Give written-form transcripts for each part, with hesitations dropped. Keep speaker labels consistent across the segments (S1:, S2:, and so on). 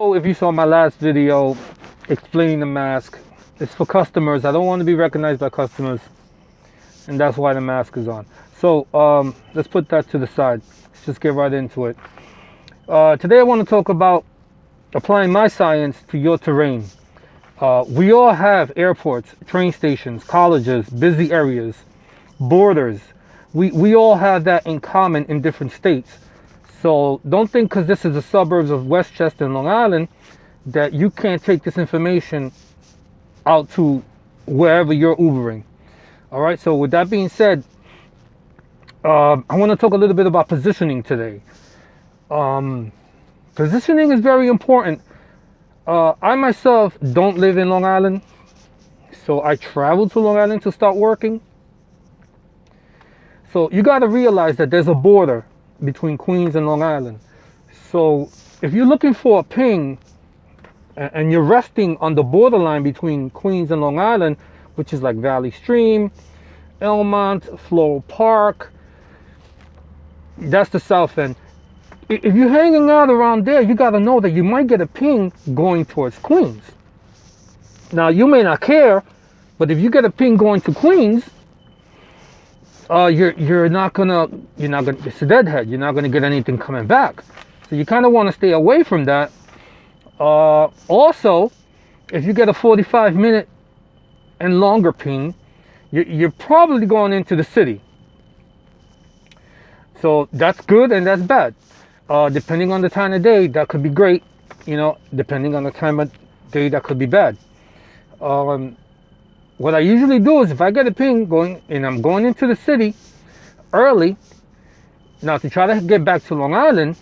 S1: Oh, if you saw my last video explaining the mask, it's for customers. I don't want to be recognized by customers, and that's why the mask is on. So let's put that to the side. Let's just get right into it. Today I want to talk about applying my science to your terrain. We all have airports, train stations, colleges, busy areas, borders. We all have that in common in different states. So don't think because this is the suburbs of Westchester and Long Island that you can't take this information out to wherever you're Ubering. All right, so with that being said, I want to talk a little bit about positioning today. Positioning is very important. I myself don't live in Long Island, so I traveled to Long Island to start working. So you got to realize that there's a border between Queens and Long Island. So if you're looking for a ping and you're resting on the borderline between Queens and Long Island, which is like Valley Stream, Elmont, Floral Park, that's the south end. If you're hanging out around there, you got to know that you might get a ping going towards Queens. Now you may not care, but if you get a ping going to Queens, you're not gonna, it's a deadhead. You're not gonna get anything coming back. So you kind of want to stay away from that. Also, if you get a 45-minute and longer ping, you're probably going into the city. So that's good and that's bad. Depending on the time of day, that could be great. Depending on the time of day, that could be bad. What I usually do is if I get a ping going and I'm going into the city early, now to try to get back to Long Island,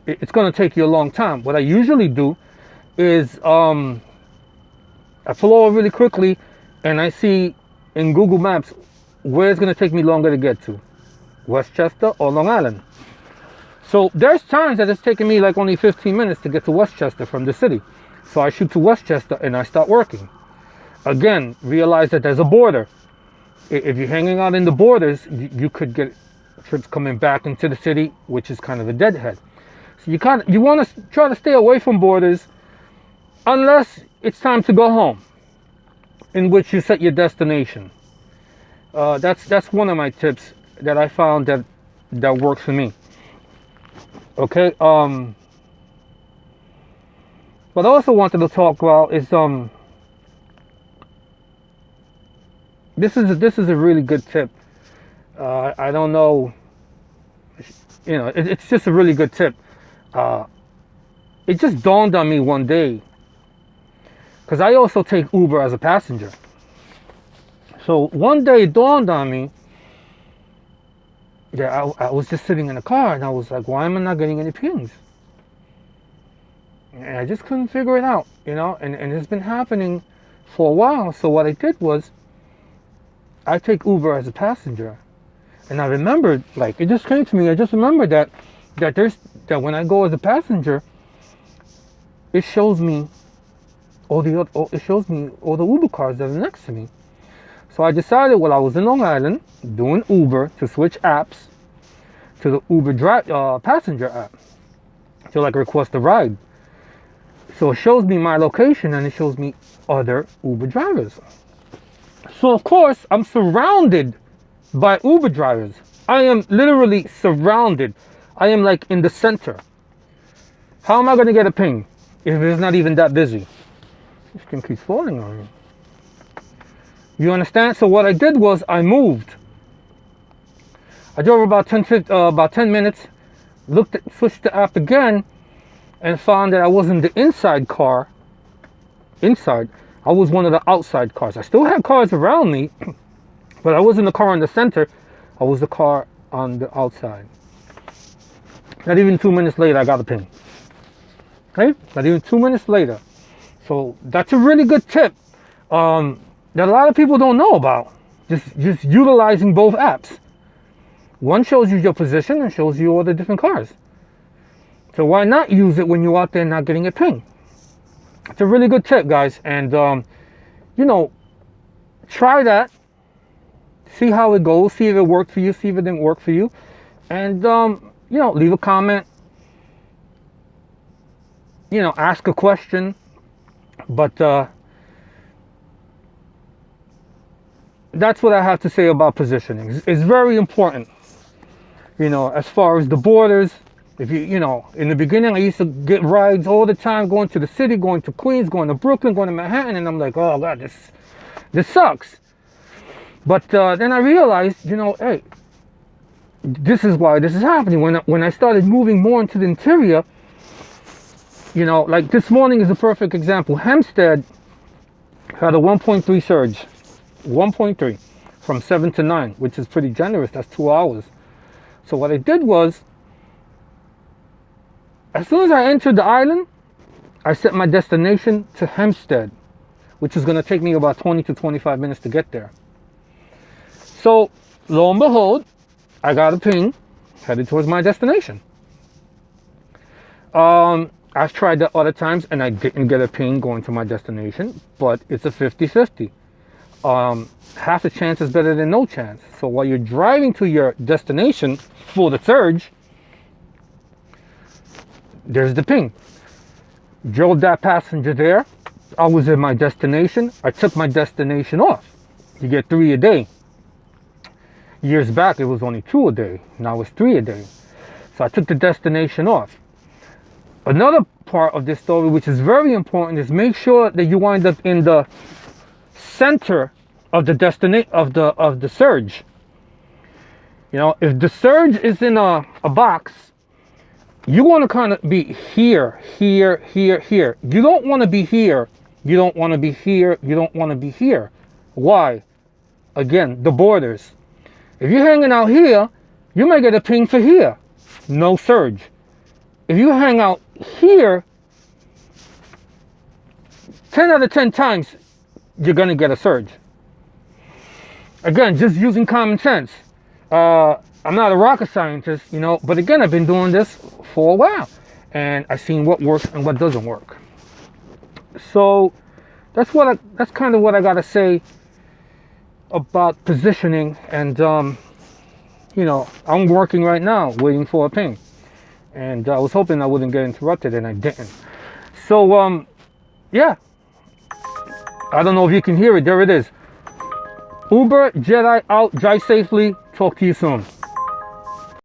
S1: it's going to take you a long time. What I usually do is I pull over really quickly and I see in Google Maps where it's going to take me longer to get to, Westchester or Long Island. So there's times that it's taking me like only 15 minutes to get to Westchester from the city. So I shoot to Westchester and I start working. Again, realize that there's a border. If you're hanging out in the borders, you could get trips coming back into the city, which is kind of a deadhead. So you want to try to stay away from borders unless it's time to go home, in which you set your destination. That's one of my tips that I found that works for me. Okay. What I also wanted to talk about is This is a really good tip. I don't know, it's just a really good tip. It just dawned on me one day, because I also take Uber as a passenger. So one day it dawned on me that I was just sitting in the car and I was like, why am I not getting any pings? And I just couldn't figure it out, and it's been happening for a while. So what I did was, I take Uber as a passenger, and I remembered, it just came to me. I just remembered that when I go as a passenger, it shows me all the Uber cars that are next to me. So I decided while I was in Long Island doing Uber to switch apps to the Uber passenger app to request a ride. So it shows me my location and it shows me other Uber drivers. So of course, I'm surrounded by Uber drivers. I am literally surrounded. I am in the center. How am I going to get a ping if it's not even that busy? This thing keeps falling on me. You understand? So what I did was I moved. I drove about 10 minutes, switched the app again, and found that I wasn't the inside car. I was one of the outside cars. I still had cars around me, but I wasn't the car in the center. I was the car on the outside. Not even 2 minutes later, I got a ping. Okay? Not even 2 minutes later. So that's a really good tip that a lot of people don't know about. Just utilizing both apps. One shows you your position and shows you all the different cars. So why not use it when you're out there not getting a ping? It's a really good tip, guys, and try that. See how it goes. See if it worked for you. See if it didn't work for you, and leave a comment. ask a question, but that's what I have to say about positioning. It's very important, as far as the borders. If in the beginning, I used to get rides all the time, going to the city, going to Queens, going to Brooklyn, going to Manhattan, and I'm like, oh God, this sucks. But then I realized, hey, this is why this is happening. When I started moving more into the interior, like this morning is a perfect example. Hempstead had a 1.3 surge, 1.3 from 7 to 9, which is pretty generous. That's 2 hours. So what I did was, as soon as I entered the island, I set my destination to Hempstead, which is going to take me about 20 to 25 minutes to get there. So, lo and behold, I got a ping headed towards my destination. I've tried that other times and I didn't get a ping going to my destination, but it's a 50-50. Half the chance is better than no chance. So while you're driving to your destination for the surge, there's the ping. Drove that passenger there. I was in my destination. I took my destination off. You get 3 a day. Years back, it was only 2 a day. Now it's 3 a day. So I took the destination off. Another part of this story, which is very important, is make sure that you wind up in the center of the destination of the surge. If the surge is in a box, you want to kind of be here, here, here, here. You don't want to be here. You don't want to be here. You don't want to be here. Why? Again, the borders. If you're hanging out here, you may get a ping for here. No surge. If you hang out here, 10 out of 10 times, you're going to get a surge. Again, just using common sense. I'm not a rocket scientist, but again, I've been doing this for a while, and I've seen what works and what doesn't work. So that's kind of what I gotta say about positioning. And I'm working right now, waiting for a ping, and I was hoping I wouldn't get interrupted, and I didn't. So yeah, I don't know if you can hear it. There it is. Uber Jedi out. Drive safely. Talk to you soon.